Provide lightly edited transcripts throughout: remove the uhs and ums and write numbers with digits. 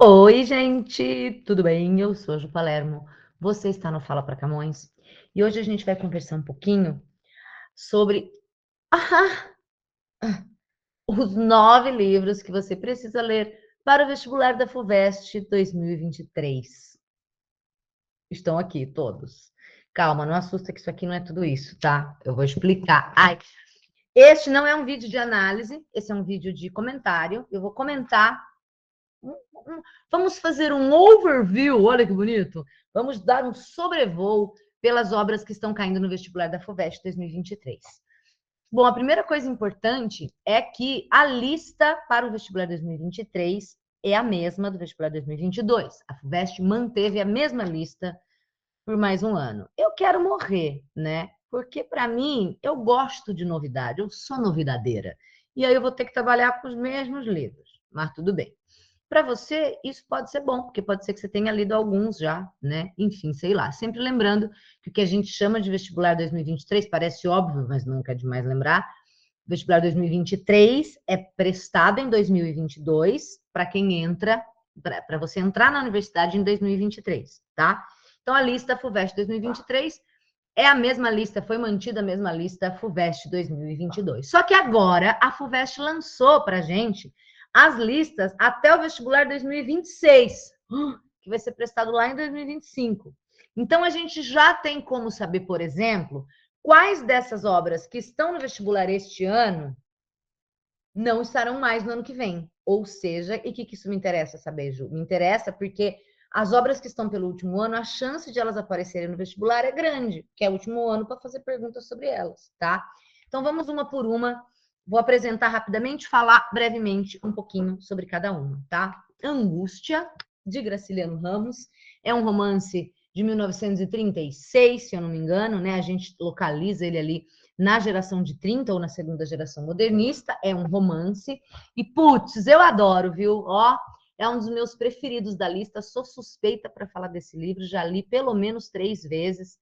Oi, gente, tudo bem? Eu sou a Ju Palermo. Você está no Fala para Camões e hoje a gente vai conversar um pouquinho sobre os 9 livros que você precisa ler para o vestibular da FUVEST 2023. Estão aqui todos. Calma, não assusta que isso aqui não é tudo isso, tá? Eu vou explicar. Ai, este não é um vídeo de análise, esse é um vídeo de comentário. Eu vou comentar. Vamos fazer um overview, olha que bonito. Vamos dar um sobrevoo pelas obras que estão caindo no vestibular da FUVEST 2023. Bom, a primeira coisa importante é que a lista para o vestibular 2023 é a mesma do vestibular 2022. A FUVEST manteve a mesma lista por mais um ano. Eu quero morrer, né? Porque, para mim, eu gosto de novidade, eu sou novidadeira. E aí eu vou ter que trabalhar com os mesmos livros, mas tudo bem. Para você, isso pode ser bom, porque pode ser que você tenha lido alguns já, né? Enfim, sei lá. Sempre lembrando que o que a gente chama de vestibular 2023 parece óbvio, mas nunca é demais lembrar. O vestibular 2023 é prestado em 2022 para quem entra, para você entrar na universidade em 2023, tá? Então, a lista FUVEST 2023 é a mesma lista, foi mantida a mesma lista FUVEST 2022. Só que agora a FUVEST lançou para a gente as listas até o vestibular 2026, que vai ser prestado lá em 2025. Então, a gente já tem como saber, por exemplo, quais dessas obras que estão no vestibular este ano não estarão mais no ano que vem. Ou seja, e o que isso me interessa saber, Ju? Me interessa porque as obras que estão pelo último ano, a chance de elas aparecerem no vestibular é grande, que é o último ano para fazer perguntas sobre elas, tá? Então vamos uma por uma. Vou apresentar rapidamente, falar brevemente um pouquinho sobre cada uma, tá? Angústia, de Graciliano Ramos, é um romance de 1936, se eu não me engano, né? A gente localiza ele ali na geração de 30 ou na segunda geração modernista, é um romance. E, putz, eu adoro, viu? Ó, é um dos meus preferidos da lista, sou suspeita para falar desse livro, já li pelo menos 3 vezes,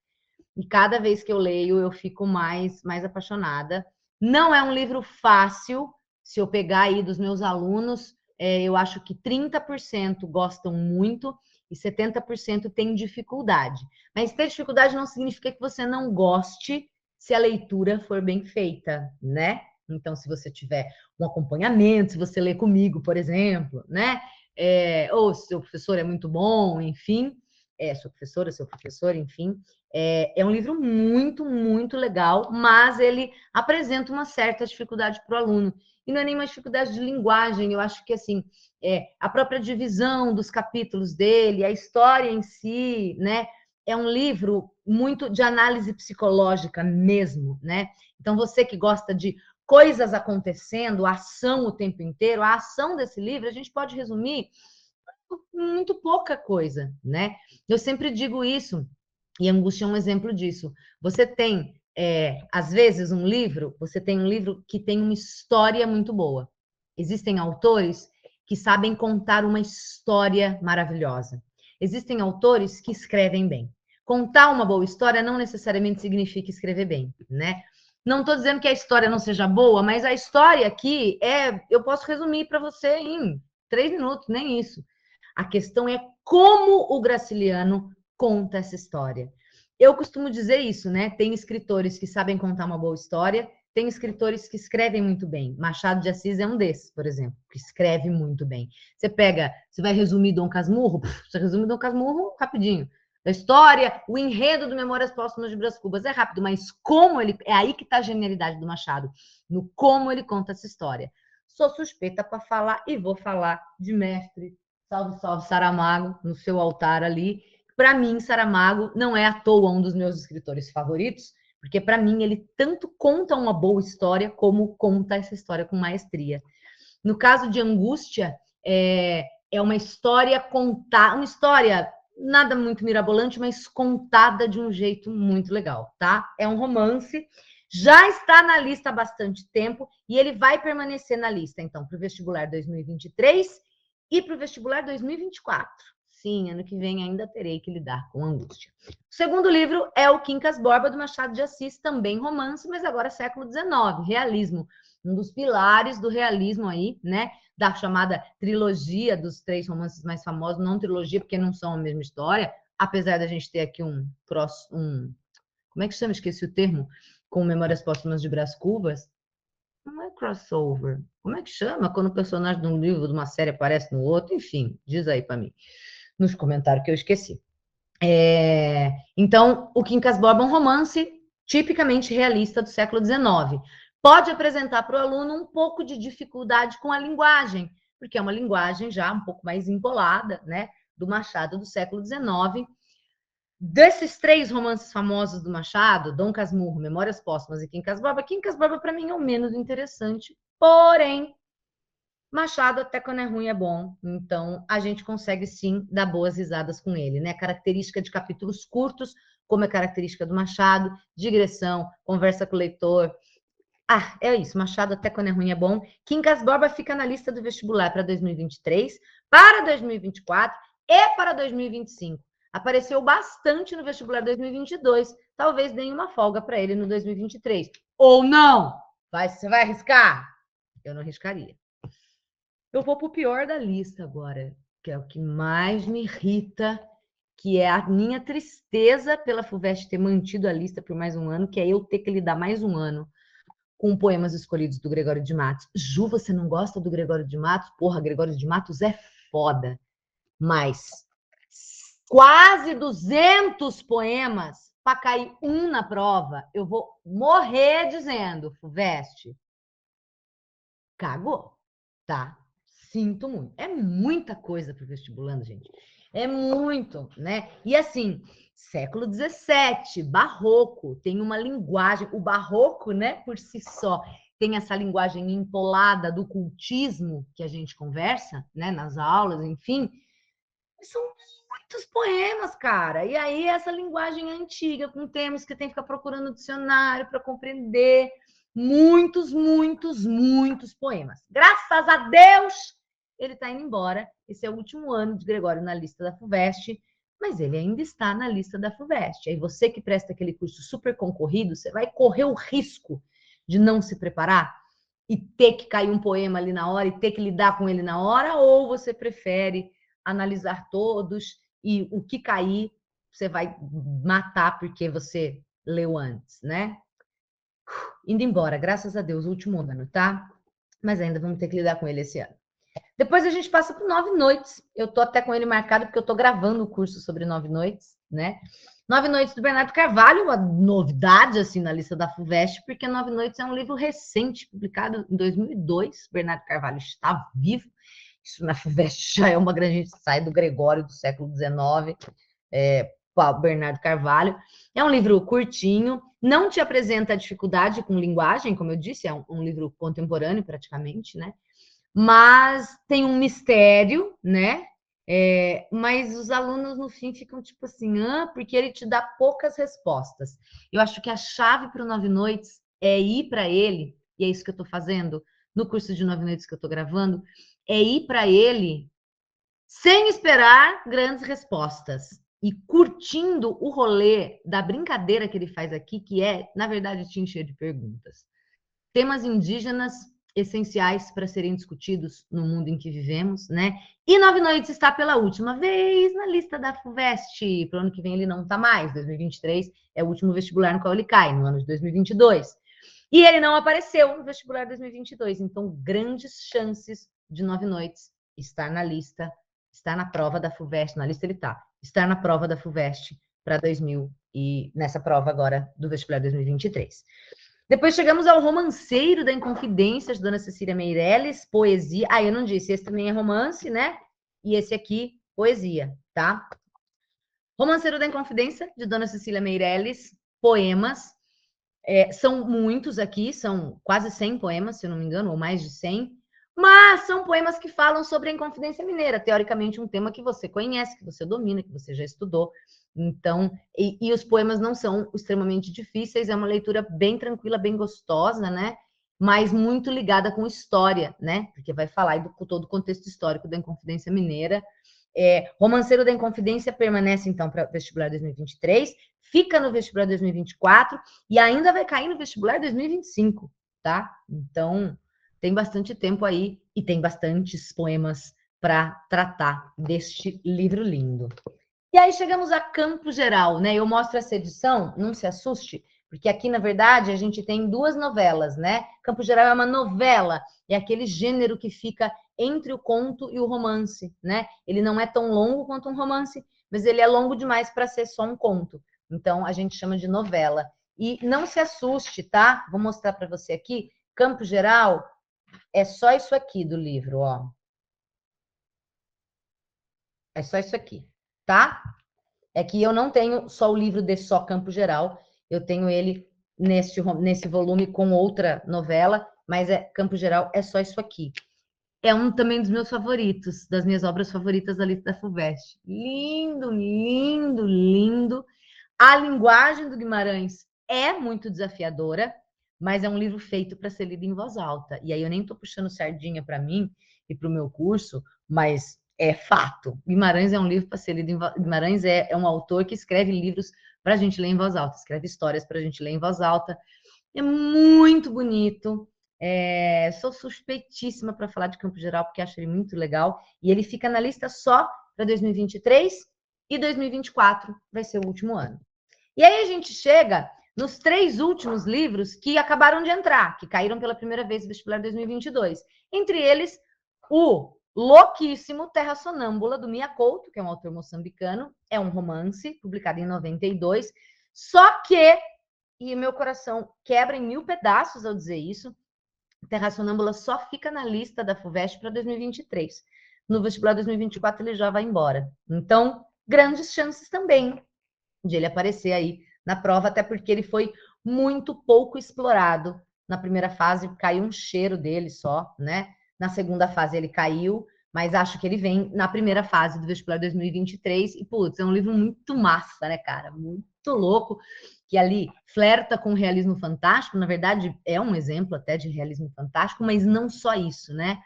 e cada vez que eu leio eu fico mais apaixonada. Não é um livro fácil, se eu pegar aí dos meus alunos, eu acho que 30% gostam muito e 70% têm dificuldade. Mas ter dificuldade não significa que você não goste se a leitura for bem feita, né? Então, se você tiver um acompanhamento, se você ler comigo, por exemplo, né? Ou se seu professor é muito bom, enfim, sua professora, seu professor, enfim, é um livro muito, muito legal, mas ele apresenta uma certa dificuldade para o aluno. E não é nem uma dificuldade de linguagem, eu acho que assim, a própria divisão dos capítulos dele, a história em si, né? É um livro muito de análise psicológica mesmo, né? Então, você que gosta de coisas acontecendo, ação o tempo inteiro, a ação desse livro a gente pode resumir muito pouca coisa, né? Eu sempre digo isso, e Angústia é um exemplo disso. Você tem, às vezes, você tem um livro que tem uma história muito boa. Existem autores que sabem contar uma história maravilhosa. Existem autores que escrevem bem. Contar uma boa história não necessariamente significa escrever bem, né? Não estou dizendo que a história não seja boa, mas a história aqui eu posso resumir para você em 3 minutos, nem isso. A questão é como o Graciliano conta essa história. Eu costumo dizer isso, né? Tem escritores que sabem contar uma boa história, tem escritores que escrevem muito bem. Machado de Assis é um desses, por exemplo, que escreve muito bem. Você vai resumir Dom Casmurro? Você resume Dom Casmurro rapidinho. A história, o enredo do Memórias Póstumas de Brás Cubas é rápido, mas como ele. É aí que está a genialidade do Machado, no como ele conta essa história. Sou suspeita para falar e vou falar de mestre. Salve, salve, Saramago, no seu altar ali. Para mim, Saramago não é à toa um dos meus escritores favoritos, porque para mim ele tanto conta uma boa história como conta essa história com maestria. No caso de Angústia, é uma história contada, uma história nada muito mirabolante, mas contada de um jeito muito legal, tá? É um romance, já está na lista há bastante tempo e ele vai permanecer na lista, então, para o vestibular 2023 e para o vestibular 2024. Sim, ano que vem ainda terei que lidar com Angústia. O segundo livro é o Quincas Borba, do Machado de Assis, também romance, mas agora século XIX, realismo. um dos pilares do realismo aí, né? Da chamada trilogia dos 3 romances mais famosos, não trilogia, porque não são a mesma história, apesar da gente ter aqui como é que chama? Esqueci o termo, com Memórias Póstumas de Brás Cubas. Não é crossover. Como é que chama quando o personagem de um livro, de uma série, aparece no outro? Enfim, diz aí para mim, nos comentários que eu esqueci. Então, o Quincas Borba é um romance tipicamente realista do século XIX. Pode apresentar para o aluno um pouco de dificuldade com a linguagem, porque é uma linguagem já um pouco mais empolada, né, do Machado do século XIX. Desses 3 romances famosos do Machado, Dom Casmurro, Memórias Póstumas e Quincas Borba para mim é o menos interessante, porém Machado, até quando é ruim, é bom. Então, a gente consegue, sim, dar boas risadas com ele, né? Característica de capítulos curtos, como é característica do Machado, digressão, conversa com o leitor. Ah, é isso. Machado, até quando é ruim, é bom. Quincas Borba fica na lista do vestibular para 2023, para 2024 e para 2025. Apareceu bastante no vestibular 2022. Talvez dê uma folga para ele no 2023. Ou não! Você vai arriscar? Eu não arriscaria. Eu vou para o pior da lista agora, que é o que mais me irrita, que é a minha tristeza pela FUVEST ter mantido a lista por mais um ano, que é eu ter que lidar mais um ano com poemas escolhidos do Gregório de Matos. Ju, você não gosta do Gregório de Matos? Porra, Gregório de Matos é foda. Mas quase 200 poemas para cair um na prova, eu vou morrer dizendo, FUVEST, cagou, tá? Sinto muito. É muita coisa para o vestibulando, gente. É muito, né? E assim, século XVII, barroco, tem uma linguagem. O barroco, né, por si só, tem essa linguagem empolada do cultismo que a gente conversa, né, nas aulas, enfim. São muitos poemas, cara. E aí, essa linguagem antiga, com termos que tem que ficar procurando no dicionário para compreender. Muitos, muitos, muitos poemas. Graças a Deus, ele está indo embora. Esse é o último ano de Gregório na lista da FUVEST, mas ele ainda está na lista da FUVEST. Aí você que presta aquele curso super concorrido, você vai correr o risco de não se preparar e ter que cair um poema ali na hora e ter que lidar com ele na hora, ou você prefere analisar todos e o que cair você vai matar porque você leu antes, né? Indo embora, graças a Deus, o último ano, tá? Mas ainda vamos ter que lidar com ele esse ano. Depois a gente passa por 9 noites. Eu tô até com ele marcado porque eu tô gravando o curso sobre 9 noites, né? 9 Noites do Bernardo Carvalho, uma novidade assim na lista da FUVEST, porque 9 Noites é um livro recente, publicado em 2002. Bernardo Carvalho está vivo. Isso na FUVEST já é uma grande... sai do Gregório do século XIX, Bernardo Carvalho. É um livro curtinho, não te apresenta dificuldade com linguagem, como eu disse, é um livro contemporâneo praticamente, né? Mas tem um mistério, né? Mas os alunos no fim ficam tipo assim, porque ele te dá poucas respostas. Eu acho que a chave para o 9 Noites é ir para ele, e é isso que eu estou fazendo no curso de 9 Noites que eu estou gravando, é ir para ele sem esperar grandes respostas e curtindo o rolê da brincadeira que ele faz aqui, que é, na verdade, te encher de perguntas. Temas indígenas essenciais para serem discutidos no mundo em que vivemos, né? E 9 Noites está pela última vez na lista da FUVEST. Para o ano que vem ele não está mais, 2023 é o último vestibular no qual ele cai, no ano de 2022. E ele não apareceu no vestibular 2022, então grandes chances de 9 Noites estar na lista, estar na prova da FUVEST, na lista ele está, estar na prova da FUVEST para 2000 e nessa prova agora do vestibular 2023. Depois chegamos ao Romanceiro da Inconfidência, de Dona Cecília Meirelles, poesia. Eu não disse, esse também é romance, né? E esse aqui, poesia, tá? Romanceiro da Inconfidência, de Dona Cecília Meirelles, poemas. São muitos aqui, são quase 100 poemas, se eu não me engano, ou mais de 100. Mas são poemas que falam sobre a Inconfidência Mineira, teoricamente um tema que você conhece, que você domina, que você já estudou. Então, e os poemas não são extremamente difíceis, é uma leitura bem tranquila, bem gostosa, né? Mas muito ligada com história, né? Porque vai falar do todo o contexto histórico da Inconfidência Mineira. Romanceiro da Inconfidência permanece, então, para o vestibular 2023, fica no vestibular 2024 e ainda vai cair no vestibular 2025. tá? Então, tem bastante tempo aí e tem bastantes poemas para tratar deste livro lindo. E aí chegamos a Campo Geral, né? Eu mostro essa edição, não se assuste, porque aqui, na verdade, a gente tem duas novelas, né? Campo Geral é uma novela, é aquele gênero que fica entre o conto e o romance, né? Ele não é tão longo quanto um romance, mas ele é longo demais para ser só um conto. Então, a gente chama de novela. E não se assuste, tá? Vou mostrar para você aqui. Campo Geral é só isso aqui do livro, ó. É só isso aqui, tá? É que eu não tenho só o livro de só Campo Geral, eu tenho ele nesse volume com outra novela, mas Campo Geral é só isso aqui. É um também dos meus favoritos, das minhas obras favoritas da lista da FUVEST. Lindo, lindo, lindo. A linguagem do Guimarães é muito desafiadora, mas é um livro feito para ser lido em voz alta. E aí eu nem estou puxando sardinha para mim e para o meu curso, mas é fato. Guimarães é um livro para ser lido em voz... Guimarães é um autor que escreve livros para a gente ler em voz alta, escreve histórias para a gente ler em voz alta. É muito bonito. Sou suspeitíssima para falar de Campo Geral, porque acho ele muito legal. E ele fica na lista só para 2023 e 2024 vai ser o último ano. E aí a gente chega nos 3 últimos livros que acabaram de entrar, que caíram pela primeira vez no vestibular 2022. Entre eles, o louquíssimo Terra Sonâmbula, do Mia Couto, que é um autor moçambicano. É um romance, publicado em 92. Só que, e meu coração quebra em 1000 pedaços ao dizer isso, Terra Sonâmbula só fica na lista da FUVEST para 2023. No vestibular 2024 ele já vai embora. Então, grandes chances também de ele aparecer aí na prova, até porque ele foi muito pouco explorado. Na primeira fase caiu um cheiro dele só, né? Na segunda fase ele caiu, mas acho que ele vem na primeira fase do vestibular 2023 e, putz, é um livro muito massa, né, cara? Muito louco, que ali flerta com o realismo fantástico, na verdade é um exemplo até de realismo fantástico, mas não só isso, né?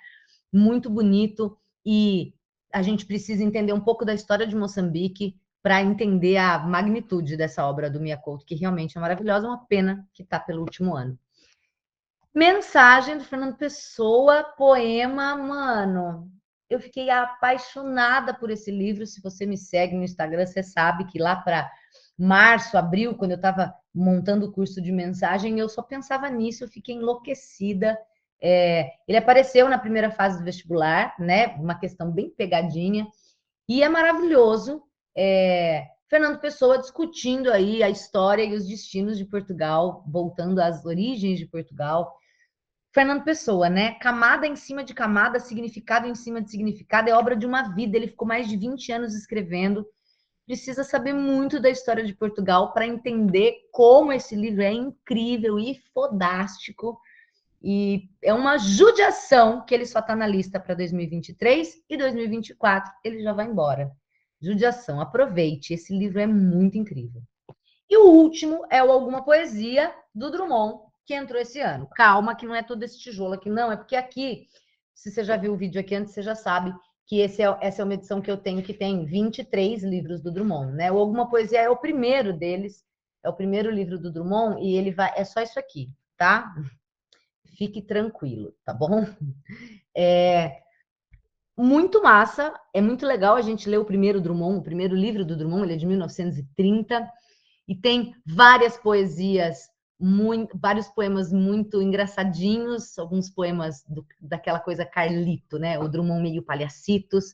Muito bonito e a gente precisa entender um pouco da história de Moçambique para entender a magnitude dessa obra do Mia Couto, que realmente é maravilhosa, uma pena que está pelo último ano. Mensagem do Fernando Pessoa, poema, mano. Eu fiquei apaixonada por esse livro. Se você me segue no Instagram, você sabe que lá para março, abril, quando eu estava montando o curso de mensagem, eu só pensava nisso, eu fiquei enlouquecida. Ele apareceu na primeira fase do vestibular, né? Uma questão bem pegadinha, e é maravilhoso. Fernando Pessoa discutindo aí a história e os destinos de Portugal, voltando às origens de Portugal. Fernando Pessoa, né? Camada em cima de camada, significado em cima de significado, é obra de uma vida. Ele ficou mais de 20 anos escrevendo. Precisa saber muito da história de Portugal para entender como esse livro é incrível e fodástico. E é uma judiação que ele só está na lista para 2023 e 2024 ele já vai embora. Judiação, aproveite, esse livro é muito incrível. E o último é o Alguma Poesia, do Drummond, que entrou esse ano. Calma, que não é todo esse tijolo aqui, não, é porque aqui, se você já viu o vídeo aqui antes, você já sabe que essa é uma edição que eu tenho que tem 23 livros do Drummond, né? O Alguma Poesia é o primeiro deles, é o primeiro livro do Drummond, e ele vai, é só isso aqui, tá? Fique tranquilo, tá bom? Muito massa, é muito legal a gente ler o primeiro Drummond, o primeiro livro do Drummond, ele é de 1930, e tem várias poesias, vários poemas muito engraçadinhos, alguns poemas daquela coisa Carlito, né? O Drummond meio palhacitos.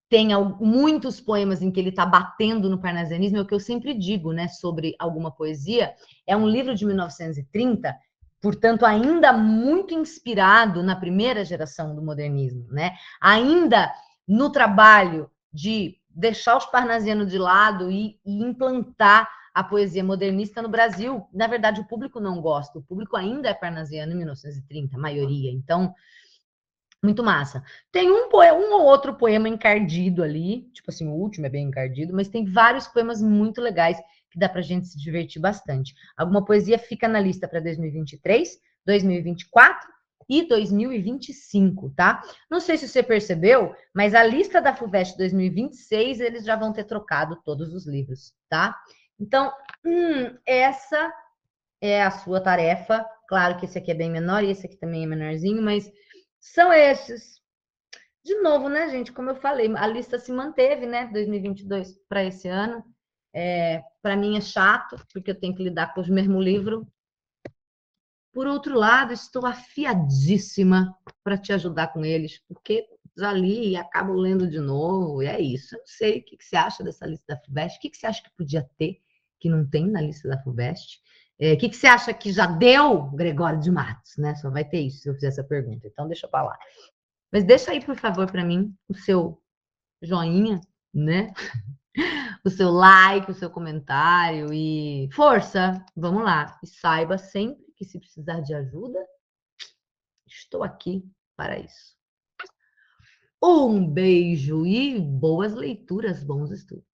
Tem muitos poemas em que ele está batendo no parnasianismo, é o que eu sempre digo, né? Sobre Alguma Poesia. É um livro de 1930, portanto, ainda muito inspirado na primeira geração do modernismo, né? Ainda no trabalho de deixar os parnasianos de lado e implantar a poesia modernista no Brasil. Na verdade, o público não gosta, o público ainda é parnasiano em 1930, a maioria. Então, muito massa. Tem um ou outro poema encardido ali, tipo assim, o último é bem encardido, mas tem vários poemas muito legais que dá pra gente se divertir bastante. Alguma poesia fica na lista para 2023, 2024 e 2025, tá? Não sei se você percebeu, mas a lista da FUVEST 2026, eles já vão ter trocado todos os livros, tá? Então, essa é a sua tarefa. Claro que esse aqui é bem menor e esse aqui também é menorzinho, mas são esses. De novo, né, gente? Como eu falei, a lista se manteve, né? 2022 para esse ano. Para mim é chato, porque eu tenho que lidar com os mesmos livros. Por outro lado, estou afiadíssima para te ajudar com eles, porque já li e acabo lendo de novo, e é isso. Eu não sei o que você acha dessa lista da FUVEST, o que você acha que podia ter, que não tem na lista da FUVEST? O que você acha que já deu, Gregório de Matos, né? Só vai ter isso se eu fizer essa pergunta, então deixa para lá. Mas deixa aí, por favor, para mim, o seu joinha, né? O seu like, o seu comentário e força, vamos lá. E saiba sempre que se precisar de ajuda, estou aqui para isso. Um beijo e boas leituras, bons estudos.